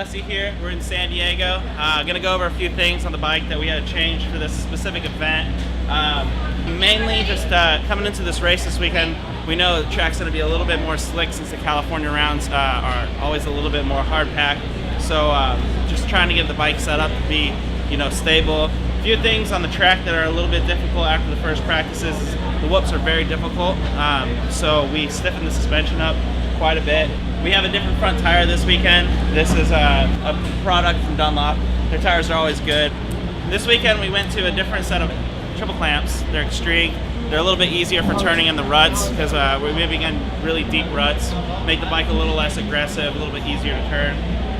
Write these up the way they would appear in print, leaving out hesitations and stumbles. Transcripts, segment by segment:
Alessi here. We're in San Diego. Gonna go over a few things on the bike that we had to change for this specific event. Mainly just coming into this race this weekend, we know the track's gonna be a little bit more slick since the California rounds are always a little bit more hard packed. So just trying to get the bike set up to be, stable. A few things on the track that are a little bit difficult after the first practices. The whoops are very difficult, so we stiffened the suspension up quite a bit. We have a different front tire this weekend. This is a product from Dunlop. Their tires are always good. This weekend we went to a different set of triple clamps. They're extreme. They're a little bit easier for turning in the ruts because we're moving in really deep ruts. Make the bike a little less aggressive, a little bit easier to turn.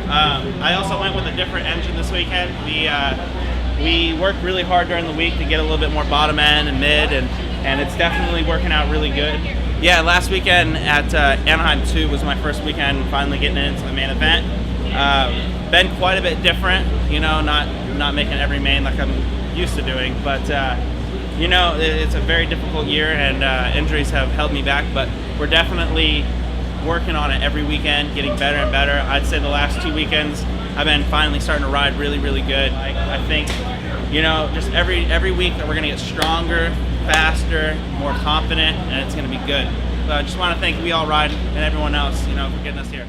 I also went with a different engine this weekend. We worked really hard during the week to get a little bit more bottom end and mid, and it's definitely working out really good. Yeah, last weekend at Anaheim 2 was my first weekend finally getting into the main event. Been quite a bit different, not making every main like I'm used to doing, but it's a very difficult year and injuries have held me back, but we're definitely working on it every weekend, getting better and better. I'd say the last 2 weekends I've been finally starting to ride really, really good. I think, just every week that we're gonna get stronger, faster, more confident, and it's going to be good. So I just want to thank We All Ride and everyone else, for getting us here.